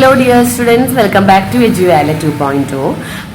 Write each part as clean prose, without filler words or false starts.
Hello dear students, welcome back to EduValley 2.0.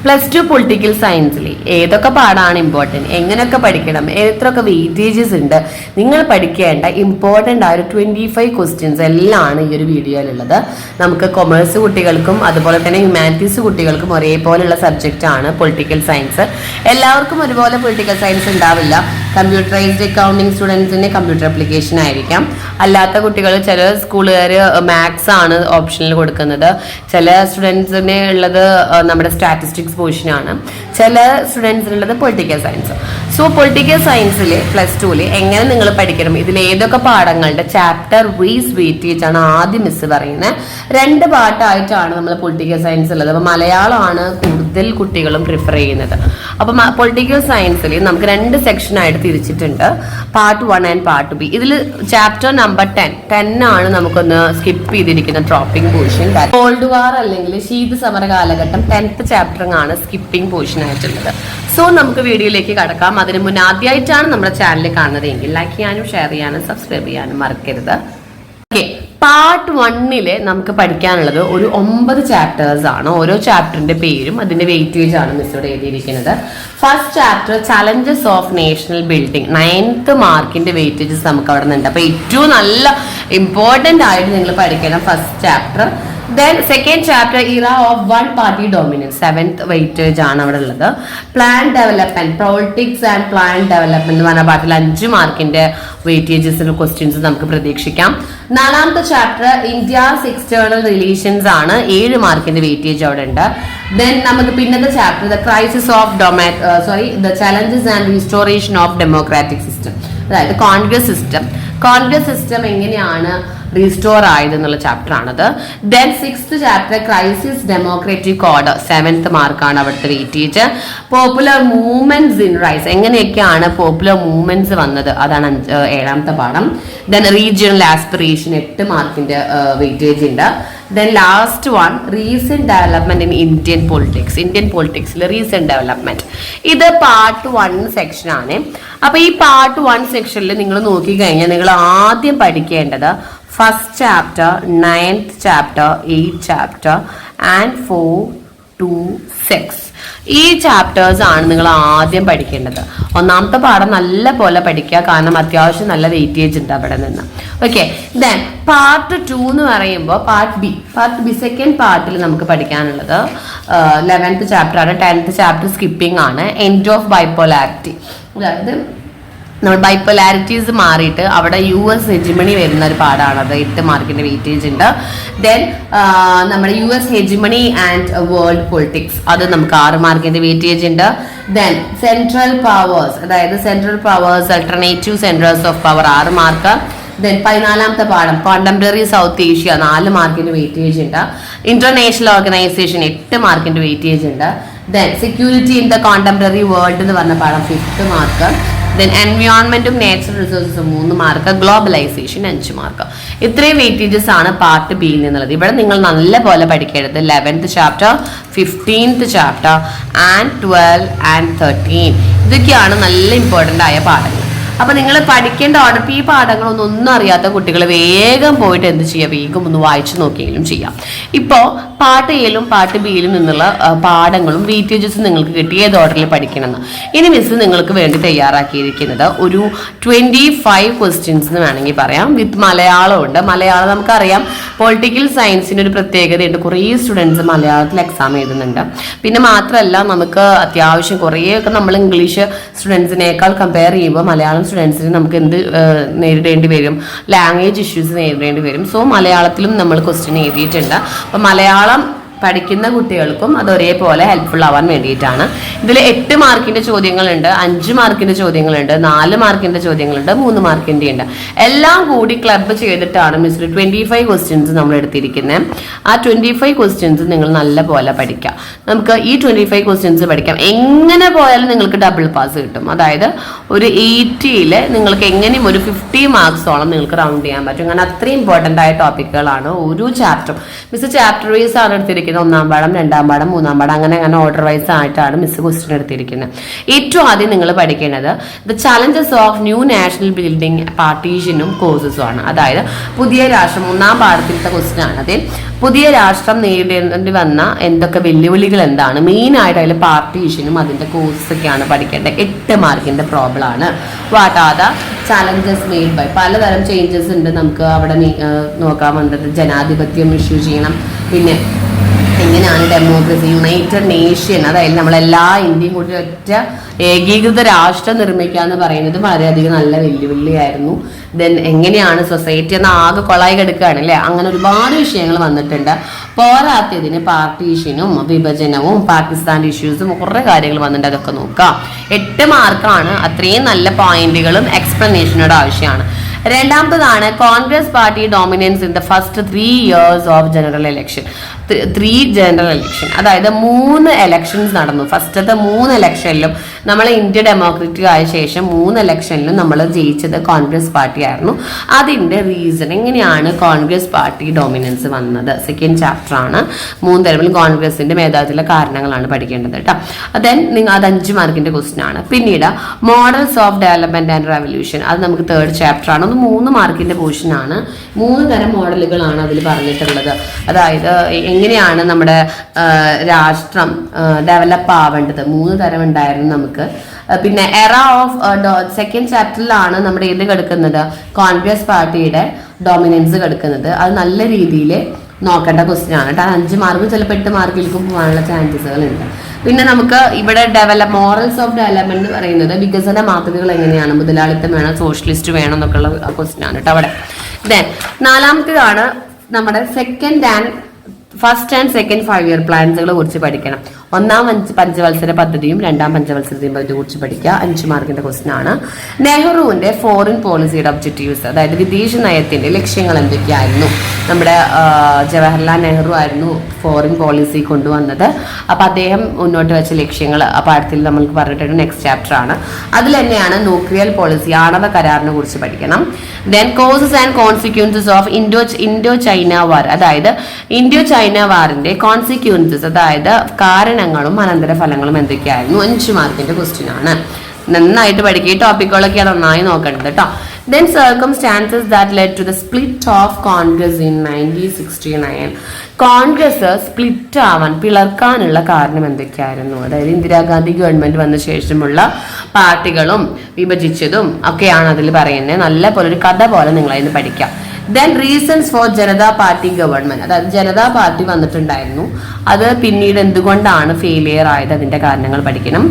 +2 political സയൻസിൽ ഏതൊക്കെ പാടാണ് ഇമ്പോർട്ടൻറ്റ്, എങ്ങനെയൊക്കെ പഠിക്കണം, എത്രയൊക്കെ വെയിറ്റേജസ് ഉണ്ട്, നിങ്ങൾ പഠിക്കേണ്ട ഇമ്പോർട്ടൻ്റ് ആയ ഒരു 25 ക്വസ്റ്റ്യൻസ് എല്ലാമാണ് ഈ ഒരു വീഡിയോയിലുള്ളത്. നമുക്ക് കൊമേഴ്സ് കുട്ടികൾക്കും അതുപോലെ തന്നെ ഹ്യൂമാനിറ്റീസ് കുട്ടികൾക്കും ഒരേപോലെയുള്ള സബ്ജക്റ്റാണ് പൊളിറ്റിക്കൽ സയൻസ്. എല്ലാവർക്കും ഒരുപോലെ പൊളിറ്റിക്കൽ സയൻസ് ഉണ്ടാവില്ല. കമ്പ്യൂട്ടറൈസ്ഡ് അക്കൗണ്ടിങ് സ്റ്റുഡൻസിന് കമ്പ്യൂട്ടർ ആപ്ലിക്കേഷൻ ആയിരിക്കാം. അല്ലാത്ത കുട്ടികൾ ചില സ്കൂളുകാർ മാത്സ് ആണ് ഓപ്ഷനിൽ കൊടുക്കുന്നത്. ചില സ്റ്റുഡൻസിന് ഉള്ളത് നമ്മുടെ സ്റ്റാറ്റിസ്റ്റിക്സ് പോർഷനാണ്. ചില സ്റ്റുഡൻസിനുള്ളത് പൊളിറ്റിക്കൽ സയൻസ്. സോ പൊളിറ്റിക്കൽ സയൻസിൽ +2 എങ്ങനെ നിങ്ങൾ പഠിക്കണം, ഇതിൽ ഏതൊക്കെ പാഠങ്ങളുടെ ചാപ്റ്റർ വൈസ് വെയിറ്റേജ് ആണ് ആദ്യം മിസ് പറയുന്നത്. 2 പാർട്ടായിട്ടാണ് നമ്മൾ പൊളിറ്റിക്കൽ സയൻസ് ഉള്ളത്. അപ്പോൾ മലയാളമാണ് കൂടുതൽ കുട്ടികളും പ്രിഫർ ചെയ്യുന്നത്. അപ്പം പൊളിറ്റിക്കൽ സയൻസിൽ നമുക്ക് 2 സെക്ഷനായിട്ട് തിരിച്ചിട്ടുണ്ട്, പാർട്ട് 1 ആൻഡ് പാർട്ട് ബി. ഇതിൽ ചാപ്റ്റർ നമ്പർ 10 ആണ് നമുക്കൊന്ന് സ്കിപ്പ് ചെയ്തിരിക്കുന്ന ഡ്രോപ്പിംഗ് പോർഷൻ. കോൾഡ് വാർ അല്ലെങ്കിൽ ശീത സമര കാലഘട്ടം 10th ചാപ്റ്റർ ആണ് സ്കിപ്പിംഗ് പോർഷൻ ആയിട്ടുള്ളത്. സോ നമുക്ക് വീഡിയോയിലേക്ക് കടക്കാം. അതിന് മുന്നേ ആദ്യമായിട്ടാണ് നമ്മുടെ ചാനൽ കാണുന്നതെങ്കിൽ ലൈക്ക് ചെയ്യാനും ഷെയർ ചെയ്യാനും സബ്സ്ക്രൈബ് ചെയ്യാനും മറക്കരുത്. ഓക്കെ, പാർട്ട് 1 നമുക്ക് പഠിക്കാനുള്ളത് ഒരു 9 ചാപ്റ്റേഴ്സ് ആണ്. ഓരോ ചാപ്റ്ററിന്റെ പേരും അതിന്റെ വെയിറ്റേജ് ആണ് മിസ് ഇവിടെ എഴുതിയിരിക്കുന്നത്. First chapter challenges of national building, 9th മാർക്കിന്റെ വെയിറ്റേജസ് നമുക്ക് അവിടെ നിന്നുണ്ട്. അപ്പൊ ഏറ്റവും നല്ല ഇമ്പോർട്ടന്റ് ആയിട്ട് നിങ്ങൾ പഠിക്കണം first chapter. Then second chapter ഇറ of one party dominance, 7th weightage ആണ് അവിടെ ഉള്ളത്. Plan development, politics and plan development എന്ന് പറഞ്ഞ പാർട്ടിൽ 5 മാർക്കിന്റെ വെയിറ്റേജസിന് ക്വസ്റ്റ്യൻസ് നമുക്ക് പ്രതീക്ഷിക്കാം. 4ാമത്തെ ചാപ്റ്റർ ഇന്ത്യസ് എക്സ്റ്റേണൽ റിലേഷൻസ് ആണ്, 7 മാർക്കിന്റെ വെയിറ്റേജ് അവിടെ ഉണ്ട്. ദെൻ നമുക്ക് പിന്നത്തെ chapter the crisis of the challenges and restoration of democratic system, അതായത് കോൺഗ്രസ് സിസ്റ്റം എങ്ങനെയാണ് റീസ്റ്റോർ ആയത് എന്നുള്ള ചാപ്റ്റർ ആണത്. Then 6th chapter crisis democratic order, 7th മാർക്കാണ് അവിടുത്തെ weightage. Popular movements in rise, എങ്ങനെയൊക്കെയാണ് പോപ്പുലർ മൂവ്മെന്റ്സ് വന്നത്, അതാണ് 7ാമത്തെ പാഠം. ദെൻ റീജിയണൽ ആസ്പിറേഷൻ, 8 മാർക്കിന്റെ വെയിറ്റേജ് ഉണ്ട്. Then last one recent development in Indian പൊളിറ്റിക്സിൽ റീസെന്റ് ഡെവലപ്മെന്റ്. ഇത് പാർട്ട് 1 സെക്ഷൻ ആണ്. അപ്പൊ ഈ പാർട്ട് 1 സെക്ഷനിൽ നിങ്ങൾ നോക്കിക്കഴിഞ്ഞാൽ നിങ്ങൾ ആദ്യം പഠിക്കേണ്ടത് first chapter, 9th chapter, 8th chapter and 4 to 6 ഈ ചാപ്റ്റേഴ്സ് ആണ് നിങ്ങൾ ആദ്യം പഠിക്കേണ്ടത്. 1ാമത്തെ പാഠം നല്ല പോലെ പഠിക്കുക, കാരണം അത്യാവശ്യം നല്ല വെയിറ്റേജ് ഉണ്ട് അവിടെ നിന്ന്. ഓക്കെ, ദെൻ പാർട്ട് 2 എന്ന് പറയുമ്പോൾ പാർട്ട് ബി സെക്കൻഡ് പാർട്ടിൽ നമുക്ക് പഠിക്കാനുള്ളത് 11th ചാപ്റ്റർ ആണ്. 10th ചാപ്റ്റർ സ്കിപ്പിംഗ് ആണ്. എൻഡ് ഓഫ് ബൈപോലാരിറ്റി, അതായത് നമ്മൾ ബൈപോലാരിറ്റീസ് മാറിയിട്ട് അവിടെ US ഹെജിമണി വരുന്ന ഒരു പാഠാണത്. 8 മാർക്കിന്റെ വെയിറ്റേജ് ഉണ്ട്. ദെൻ നമ്മുടെ US hegemony and world politics, അത് നമുക്ക് 6 മാർക്കിന്റെ വെയിറ്റേജ് ഉണ്ട്. ദെൻ സെൻട്രൽ പവേഴ്സ്, അതായത് central powers alternative centres of power, 6 mark. Then 14ാമത്തെ പാഠം കോണ്ടംപററി സൗത്ത് ഏഷ്യ, 4 മാർക്കിന്റെ വെയിറ്റേജ് ഉണ്ട്. ഇന്റർനാഷണൽ ഓർഗനൈസേഷൻ, 8 മാർക്കിന്റെ വെയിറ്റേജ് ഉണ്ട്. Then security in the contemporary world എന്ന് പറഞ്ഞ പാഠം 5th മാർക്ക്. ദെൻ എൻവയോൺമെന്റും നാച്ചുറൽ റിസോഴ്സസും 3 മാർക്ക്. Globalisation 5 mark. ഇത്രയും വെയിറ്റേജസ് ആണ് പാർട്ട് ബി എന്നുള്ളത്. ഇവിടെ നിങ്ങൾ നല്ല പോലെ പഠിക്കേണ്ടത് 11th chapter, 15th chapter and 12 and 13. ഇതൊക്കെയാണ് നല്ല ഇമ്പോർട്ടൻ്റ് ആയ പാഠങ്ങൾ. അപ്പൊ നിങ്ങൾ പഠിക്കേണ്ട ഓർഡർ, ഈ പാഠങ്ങളൊന്നും അറിയാത്ത കുട്ടികൾ വേഗം പോയിട്ട് എന്ത് ചെയ്യുക, വേഗം ഒന്ന് വായിച്ചു നോക്കിയെങ്കിലും ചെയ്യാം. ഇപ്പോൾ പാർട്ട് എയിലും പാർട്ട് ബിയിലും നിന്നുള്ള പാഠങ്ങളും വെയിറ്റേജസും നിങ്ങൾക്ക് കിട്ടി ഏത് ഓർഡറിൽ പഠിക്കണമെന്ന്. ഇനി മിസ് നിങ്ങൾക്ക് വേണ്ടി തയ്യാറാക്കിയിരിക്കുന്നത് ഒരു 25 ക്വസ്റ്റ്യൻസ് എന്ന് വേണമെങ്കിൽ പറയാം. വിത്ത് മലയാളം ഉണ്ട്. മലയാളം നമുക്കറിയാം പൊളിറ്റിക്കൽ സയൻസിന് ഒരു പ്രത്യേകതയുണ്ട്, കുറേ സ്റ്റുഡൻസ് മലയാളത്തിൽ എക്സാം എഴുതുന്നുണ്ട്. പിന്നെ മാത്രമല്ല നമുക്ക് അത്യാവശ്യം കുറേയൊക്കെ നമ്മൾ ഇംഗ്ലീഷ് സ്റ്റുഡൻസിനേക്കാൾ കമ്പയർ ചെയ്യുമ്പോൾ മലയാളം സ്റ്റുഡൻസിന് നമുക്ക് എന്ത് നേരിടേണ്ടി വരും, ലാംഗ്വേജ് ഇഷ്യൂസ് നേരിടേണ്ടി വരും. സോ മലയാളത്തിലും നമ്മൾ ക്വസ്റ്റ്യൻ എഴുതിയിട്ടുണ്ട്. അപ്പം മലയാളം പഠിക്കുന്ന കുട്ടികൾക്കും അത് ഒരേപോലെ ഹെൽപ്ഫുൾ ആവാൻ വേണ്ടിയിട്ടാണ്. ഇതിൽ 8 മാർക്കിന്റെ ചോദ്യങ്ങളുണ്ട്, 5 മാർക്കിന്റെ ചോദ്യങ്ങളുണ്ട്, 4 മാർക്കിന്റെ ചോദ്യങ്ങളുണ്ട്, 3 മാർക്കിന്റെ ഉണ്ട്. എല്ലാം കൂടി ക്ലബ് ചെയ്തിട്ടാണ് മിസ് 25 ക്വസ്റ്റ്യൻസ് നമ്മൾ എടുത്തിരിക്കുന്നത്. ആ 25 ക്വസ്റ്റ്യൻസ് നിങ്ങൾ നല്ല പോലെ പഠിക്കാം. നമുക്ക് ഈ 25 ക്വസ്റ്റ്യൻസ് പഠിക്കാം. എങ്ങനെ പോയാലും നിങ്ങൾക്ക് ഡബിൾ പാസ് കിട്ടും. അതായത് ഒരു 80ൽ നിങ്ങൾക്ക് എങ്ങനെയും ഒരു 50 മാർക്സോളം നിങ്ങൾക്ക് റൗണ്ട് ചെയ്യാൻ പറ്റും. അങ്ങനെ അത്രയും ഇമ്പോർട്ടൻ്റ് ആയ ടോപ്പിക്കുകളാണ് ഓരോ ചാപ്റ്ററും. മിസ് ചാപ്റ്റർ വൈസ് ആണ് എടുത്തിരിക്കുന്നത്. ചോദിക്കുന്നത് ഒന്നാം പാഠം, രണ്ടാം പാഠം, മൂന്നാം പാഠം, അങ്ങനെ ഓർഡർ വൈസ് ആയിട്ടാണ് മിസ് ക്വസ്റ്റ്യൻ എടുത്തിരിക്കുന്നത്. ഏറ്റവും ആദ്യം നിങ്ങൾ പഠിക്കേണ്ടത് the challenges of new national building പാർട്ടീഷനും കോഴ്സസും ആണ്. അതായത് പുതിയ രാഷ്ട്രം, ഒന്നാം പാഠത്തിലത്തെ ക്വസ്റ്റ്യൻ ആണ്. അതിൽ പുതിയ രാഷ്ട്രം നേരിടേണ്ടി വന്ന എന്തൊക്കെ വെല്ലുവിളികൾ എന്താണ്, മെയിൻ ആയിട്ട് അതിൽ പാർട്ടീഷനും അതിന്റെ കോഴ്സൊക്കെയാണ് പഠിക്കേണ്ടത്. 8 മാർക്കിന്റെ പ്രോബ്ലം ആണ്. What are the challenges made by, പലതരം ചേഞ്ചസ് ഉണ്ട് നമുക്ക് അവിടെ നോക്കാൻ വന്നത്. ജനാധിപത്യം ഇഷ്യൂ ചെയ്യണം, പിന്നെ എങ്ങനെയാണ് ഡെമോക്രസി, യുണൈറ്റഡ് നേഷൻ, അതായത് നമ്മളെല്ലാ ഇന്ത്യയും കൂടി ഒറ്റ ഏകീകൃത രാഷ്ട്രം നിർമ്മിക്കുക എന്ന് പറയുന്നത് വളരെയധികം നല്ല വെല്ലുവിളിയായിരുന്നു. ദെൻ എങ്ങനെയാണ് സൊസൈറ്റി എന്ന ആകെ കൊളായി കിടക്കുകയാണ് അല്ലേ, അങ്ങനെ ഒരുപാട് വിഷയങ്ങൾ വന്നിട്ടുണ്ട്. പോരാത്തതിന് പാർട്ടീഷനും വിഭജനവും പാകിസ്ഥാന്റെ ഇഷ്യൂസും കുറേ കാര്യങ്ങൾ വന്നിട്ടുണ്ട്. അതൊക്കെ നോക്കാം. 8 മാർക്കാണ്. അത്രയും നല്ല പോയിന്റുകളും എക്സ്പ്ലനേഷനോട് ആവശ്യമാണ്. രണ്ടാമത്തതാണ് Congress party dominance in the first 3 years of general election. 3 general election, അതായത് 3 ഇലക്ഷൻസ് നടന്നു. ഫസ്റ്റത്തെ 3 ഇലക്ഷനിലും നമ്മൾ ഇന്ത്യ ഡെമോക്രാറ്റിക് ആയ ശേഷം 3 ഇലക്ഷനിലും നമ്മൾ ജയിച്ചത് കോൺഗ്രസ് പാർട്ടി ആയിരുന്നു. അതിന്റെ റീസൺ, എങ്ങനെയാണ് കോൺഗ്രസ് പാർട്ടി ഡോമിനൻസ് വന്നത്, സെക്കൻഡ് ചാപ്റ്റർ ആണ്. 3 തരത്തിലും കോൺഗ്രസിന്റെ മേധാവിത്വത്തിലെ കാരണങ്ങളാണ് പഠിക്കേണ്ടത് കേട്ടോ. ദെൻ നിങ്ങൾ അത് 5 മാർക്കിന്റെ ക്വസ്റ്റ്യൻ ആണ്. പിന്നീട് models of development and revolution, അത് നമുക്ക് 3rd ചാപ്റ്റർ ആണ്. അത് 3 മാർക്കിന്റെ പോർഷൻ ആണ്. 3 തരം മോഡലുകളാണ് അതിൽ പറഞ്ഞിട്ടുള്ളത്. അതായത് എങ്ങനെയാണ് നമ്മുടെ രാഷ്ട്രം ഡെവലപ്പ് ആവേണ്ടത്, 3 തരം ഉണ്ടായിരുന്നു നമുക്ക്. പിന്നെ എറ ഓഫ് സെക്കൻഡ് ചാപ്റ്ററിലാണ് നമ്മുടെ ഇത് കിടക്കുന്നത്, കോൺഗ്രസ് പാർട്ടിയുടെ ഡോമിനൻസ് കിടക്കുന്നത്. അത് നല്ല രീതിയിൽ നോക്കേണ്ട ക്വസ്റ്റ്യൻ ആണ് കേട്ടോ. 5 മാർക്ക് ചിലപ്പോൾ 8 മാർക്കിലേക്കും പോകാനുള്ള ചാൻസസുകൾ ഉണ്ട്. പിന്നെ നമുക്ക് ഇവിടെ മോറൽസ് ഓഫ് ഡെവലപ്മെന്റ് എന്ന് പറയുന്നത് വികസന മാതൃകകൾ എങ്ങനെയാണ്, മുതലാളിത്തം വേണം, സോഷ്യലിസ്റ്റ് വേണം എന്നൊക്കെയുള്ള ക്വസ്റ്റ്യൻ ആണ് കേട്ടോ അവിടെ. ദെൻ 4ാമത്തേതാണ് നമ്മുടെ ഫസ്റ്റ് ആൻഡ് സെക്കൻഡ് 5 year പ്ലാൻസുകളെ കുറിച്ച് പഠിക്കണം. 1ാം പഞ്ചവത്സര പദ്ധതിയും 2ാം പഞ്ചവത്സര പദ്ധതിയെ കുറിച്ച് പഠിക്കുക. 5 മാർക്കിന്റെ ക്വസ്റ്റ്യൻ ആണ്. നെഹ്റുവിന്റെ ഫോറിൻ പോളിസിയുടെ ഒബ്ജക്റ്റീവ്സ്, അതായത് വിദേശ നയത്തിന്റെ ലക്ഷ്യങ്ങൾ എന്തൊക്കെയായിരുന്നു. നമ്മുടെ ജവഹർലാൽ നെഹ്റു ആയിരുന്നു ഫോറിൻ പോളിസി കൊണ്ടുവന്നത്. അപ്പൊ അദ്ദേഹം മുന്നോട്ട് വെച്ച ലക്ഷ്യങ്ങൾ ആ പാഠത്തിൽ നമ്മൾക്ക് പറഞ്ഞിട്ടുണ്ട്. നെക്സ്റ്റ് ചാപ്റ്റർ ആണ്. അതിൽ തന്നെയാണ് ന്യൂക്ലിയർ പോളിസി, ആണവ കരാറിനെ കുറിച്ച് പഠിക്കണം. Then causes and consequences of Indo China വാർ, അതായത് ഇൻഡോ ചൈന വാറിന്റെ കോൺസിക്വൻസസ്, അതായത് കാരണങ്ങളും അനന്തരഫലങ്ങളും എന്തൊക്കെയായിരുന്നു. 5 മാർക്കിന്റെ ക്വസ്റ്റ്യൻ ആണ്. നന്നായിട്ട് പഠിക്കുക. ഈ ടോപ്പിക്കുകളൊക്കെ നന്നായി നോക്കേണ്ടത് കേട്ടോ. Then circumstances that led to the split of Congress in 1969. Congress split ആവാൻ, പിളർക്കാനുള്ള കാരണം എന്തൊക്കെയായിരുന്നു. അതായത് ഇന്ദിരാഗാന്ധി ഗവൺമെന്റ് വന്ന ശേഷമുള്ള പാർട്ടികളും വിഭജിച്ചതും ഒക്കെയാണ് അതിൽ പറയുന്നത്. നല്ല പോലെ ഒരു കഥ പോലെ നിങ്ങൾ അതിന് പഠിക്കാം. Then reasons for Janata party government, അതായത് ജനതാ പാർട്ടി വന്നിട്ടുണ്ടായിരുന്നു, അത് പിന്നീട് എന്തുകൊണ്ടാണ് ഫെയിലിയർ ആയത്, അതിന്റെ കാരണങ്ങൾ പഠിക്കണം.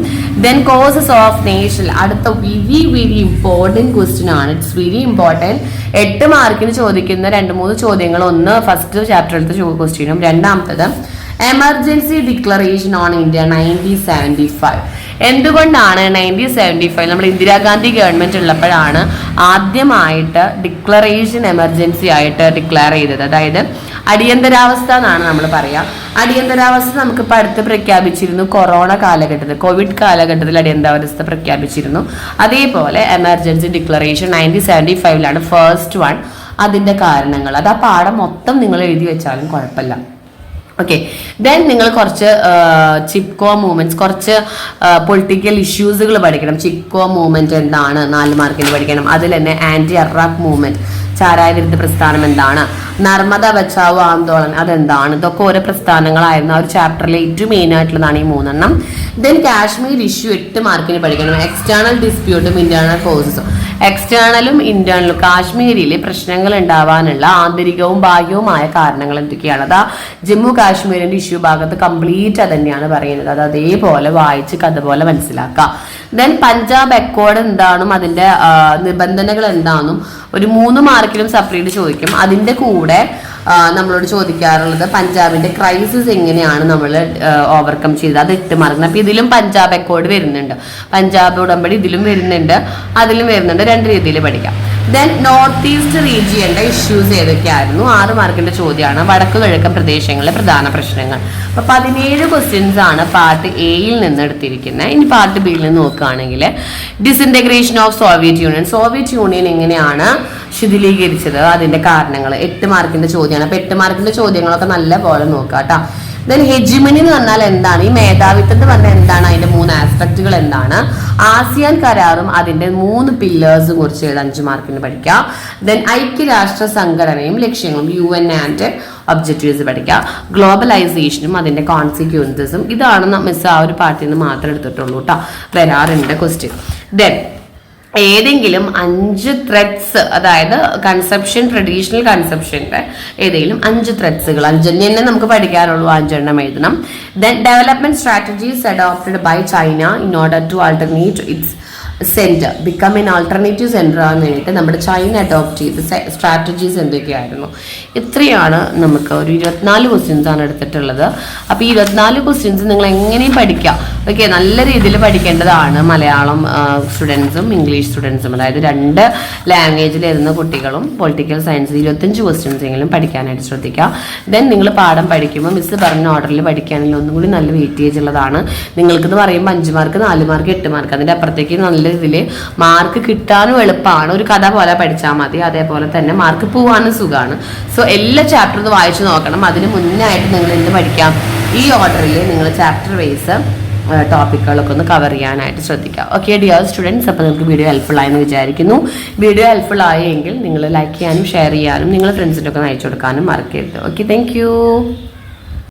ദെൻ കോസസ് ഓഫ് നേഷൻ, അടുത്ത വെരി ഇമ്പോർട്ടൻറ്റ് ക്വസ്റ്റ്യൻ ആണ്. It's very important. 8 മാർക്കിന് ചോദിക്കുന്ന 2-3 ചോദ്യങ്ങൾ. ഒന്ന് ഫസ്റ്റ് ചാപ്റ്ററിലത്തെ ക്വസ്റ്റ്യനും, രണ്ടാമത്തത് എമർജൻസി ഡിക്ലറേഷൻ ഓൺ ഇന്ത്യ 1975. എന്തുകൊണ്ടാണ് 1975 നമ്മൾ ഇന്ദിരാഗാന്ധി ഗവൺമെന്റ് ഉള്ളപ്പോഴാണ് ആദ്യമായിട്ട് ഡിക്ലറേഷൻ എമർജൻസി ആയിട്ട് ഡിക്ലെയർ ചെയ്തത്. അതായത് അടിയന്തരാവസ്ഥ എന്നാണ് നമ്മൾ പറയാ. അടിയന്തരാവസ്ഥ നമുക്കിപ്പോൾ അടുത്ത് പ്രഖ്യാപിച്ചിരുന്നു കൊറോണ കാലഘട്ടത്തിൽ, കോവിഡ് കാലഘട്ടത്തിൽ അടിയന്തരാവസ്ഥ പ്രഖ്യാപിച്ചിരുന്നു. അതേപോലെ എമർജൻസി ഡിക്ലറേഷൻ 1975 ഫസ്റ്റ് വൺ. അതിന്റെ കാരണങ്ങൾ അത് ആ പാഠം മൊത്തം നിങ്ങൾ എഴുതി വെച്ചാലും കുഴപ്പമില്ല. ഓക്കെ. ദെൻ നിങ്ങൾ കുറച്ച് ചിപ്കോ മൂവ്മെന്റ്സ്, കുറച്ച് പൊളിറ്റിക്കൽ ഇഷ്യൂസുകൾ പഠിക്കണം. ചിപ്കോ മൂവ്മെന്റ് എന്താണ്, 4 മാർക്കിന് പഠിക്കണം. അതിൽ തന്നെ ആന്റി അറാഖ് മൂവ്മെന്റ്, ചാരായ വിരുദ്ധ പ്രസ്ഥാനം എന്താണ്, നർമ്മദ ബച്ചാവോ ആന്തോളൻ അതെന്താണ്, ഇതൊക്കെ ഓരോ പ്രസ്ഥാനങ്ങളായിരുന്നു. ആ ഒരു ചാപ്റ്ററിലെ ഏറ്റവും മെയിൻ ആയിട്ടുള്ളതാണ് ഈ 3 ദെൻ കാശ്മീർ ഇഷ്യൂ 8 മാർക്കിന് പഠിക്കണം. External ഡിസ്പ്യൂട്ടും internal കോസസും. എക്സ്റ്റേണലും ഇന്റേണലും കാശ്മീരിൽ പ്രശ്നങ്ങൾ ഉണ്ടാവാനുള്ള ആന്തരികവും ബാഹ്യവുമായ കാരണങ്ങൾ എന്തൊക്കെയാണ്. അതാ ജമ്മു കാശ്മീരിന്റെ ഇഷ്യൂ ഭാഗത്ത് കംപ്ലീറ്റ് അത് തന്നെയാണ് പറയുന്നത്. അത് അതേപോലെ വായിച്ച് കഥ പോലെ മനസ്സിലാക്കാം. ദെൻ പഞ്ചാബ് അക്കോർഡ് എന്താണെന്നും അതിന്റെ നിബന്ധനകൾ എന്താണെന്നും ഒരു 3 മാർക്കിലും സെപ്പറേറ്റ് ചോദിക്കും. അതിന്റെ കൂടെ നമ്മളോട് ചോദിക്കാറുള്ളത് പഞ്ചാബിന്റെ ക്രൈസിസ് എങ്ങനെയാണ് നമ്മൾ ഓവർകം ചെയ്തത്, അത് 8 മാർക്കിന്. അപ്പൊ ഇതിലും പഞ്ചാബ് അക്കോർഡ് വരുന്നുണ്ട്, പഞ്ചാബ് ഉടമ്പടി ഇതിലും വരുന്നുണ്ട്, അതിലും വരുന്നുണ്ട്. 2 രീതിയിൽ പഠിക്കാം. ദെൻ നോർത്ത് ഈസ്റ്റ് റീജിയന്റെ ഇഷ്യൂസ് ഏതൊക്കെയായിരുന്നു, 6 മാർക്കിന്റെ ചോദ്യമാണ്. വടക്ക് കിഴക്കൻ പ്രദേശങ്ങളിലെ പ്രധാന പ്രശ്നങ്ങൾ. അപ്പൊ 17 ക്വസ്റ്റ്യൻസ് ആണ് പാർട്ട് എയിൽ നിന്ന് എടുത്തിരിക്കുന്നത്. ഇനി പാർട്ട് ബിയിൽ നിന്ന് നോക്കുകയാണെങ്കിൽ disintegration of Soviet union, Soviet union എങ്ങനെയാണ് ശിഥിലീകരിച്ചത്, അതിന്റെ കാരണങ്ങൾ 8 മാർക്കിന്റെ ചോദ്യമാണ്. അപ്പൊ 8 മാർക്കിന്റെ ചോദ്യങ്ങളൊക്കെ നല്ല പോലെ നോക്കാം കേട്ടോ. ദെൻ ഹെജിമനി എന്ന് പറഞ്ഞാൽ എന്താണ്, ഈ മേധാവിത്വം എന്ന് പറഞ്ഞാൽ എന്താണ്, അതിന്റെ 3 ആസ്പെക്റ്റുകൾ എന്താണ്, ആസിയാൻ കരാറും അതിന്റെ 3 പില്ലേഴ്സും കുറിച്ച് 5 മാർക്കിന് പഠിക്കാം. ദെൻ ഐക്യരാഷ്ട്ര സംഘടനയും ലക്ഷ്യങ്ങളും UN ആൻഡ് ഒബ്ജക്റ്റീവ്സ് പഠിക്കാം. ഗ്ലോബലൈസേഷനും അതിന്റെ കോൺസിക്വൻസസും. ഇതാണ് മിസ് ആ ഒരു പാർട്ടിയിൽ നിന്ന് മാത്രം എടുത്തിട്ടുള്ളൂ കേട്ടോ, വരാറുണ്ട് ക്വസ്റ്റ്യൻ. ദെൻ ഏതെങ്കിലും 5 ത്രെഡ്സ്, അതായത് കൺസെപ്ഷൻ, ട്രഡീഷണൽ കൺസെപ്ഷന്റെ ഏതെങ്കിലും 5 ത്രെഡ്സുകൾ, 5 തന്നെ നമുക്ക് പഠിക്കാറുള്ളൂ, 5 എണ്ണം എഴുതണം. Then development strategies adopted by China in order to alternate its centre become an alternative centre ആകാൻ വേണ്ടിയിട്ട് നമ്മുടെ ചൈന അഡോപ്റ്റ് ചെയ്ത സ്ട്രാറ്റജീസ് എന്തൊക്കെയായിരുന്നു. ഇത്രയാണ് നമുക്ക് ഒരു 24 ക്വസ്റ്റ്യൻസ് ആണ് എടുത്തിട്ടുള്ളത്. അപ്പോൾ ഈ 24 ക്വസ്റ്റ്യൻസ് നിങ്ങൾ എങ്ങനെയും പഠിക്കാം. ഓക്കെ, നല്ല രീതിയിൽ പഠിക്കേണ്ടതാണ്. മലയാളം സ്റ്റുഡൻസും ഇംഗ്ലീഷ് സ്റ്റുഡൻസും, അതായത് 2 ലാംഗ്വേജിൽ എഴുതുന്ന കുട്ടികളും പൊളിറ്റിക്കൽ സയൻസ് 25 ക്വസ്റ്റ്യൻസ് എങ്കിലും പഠിക്കാനായിട്ട് ശ്രദ്ധിക്കുക. ദെൻ നിങ്ങൾ പാഠം പഠിക്കുമ്പോൾ മിസ് പറഞ്ഞ ഓർഡറിൽ പഠിക്കുകയാണെങ്കിൽ ഒന്നും കൂടി നല്ല വെയിറ്റേജ് ഉള്ളതാണ്. നിങ്ങൾക്കെന്ന് പറയുമ്പോൾ 5 മാർക്ക്, 4 മാർക്ക്, 8 മാർക്ക്, അതിൻ്റെ അപ്പുറത്തേക്ക് നല്ല ഇതിൽ മാർക്ക് കിട്ടാനും എളുപ്പമാണ്. ഒരു കഥ പോലെ പഠിച്ചാൽ മതി. അതേപോലെ തന്നെ മാർക്ക് പോവാനും സുഖമാണ്. സോ എല്ലാ ചാപ്റ്ററും വായിച്ചു നോക്കണം. അതിന് മുന്നായിട്ട് നിങ്ങൾ എന്ത് പഠിക്കാം, ഈ ഓർഡറിൽ നിങ്ങൾ ചാപ്റ്റർ വൈസ് ടോപ്പിക്കുകളൊക്കെ ഒന്ന് കവർ ചെയ്യാനായിട്ട് ശ്രദ്ധിക്കുക. ഓക്കെ ഡിയർ സ്റ്റുഡൻസ്, അപ്പോൾ നിങ്ങൾക്ക് വീഡിയോ ഹെൽപ്ഫുൾ ആയെന്ന് വിചാരിക്കുന്നു. വീഡിയോ ഹെൽപ്ഫുൾ ആയെങ്കിൽ നിങ്ങൾ ലൈക്ക് ചെയ്യാനും ഷെയർ ചെയ്യാനും നിങ്ങളുടെ ഫ്രണ്ട്സിനൊക്കെ അയച്ചു കൊടുക്കാനും മറക്കരുത്. Okay, thank you.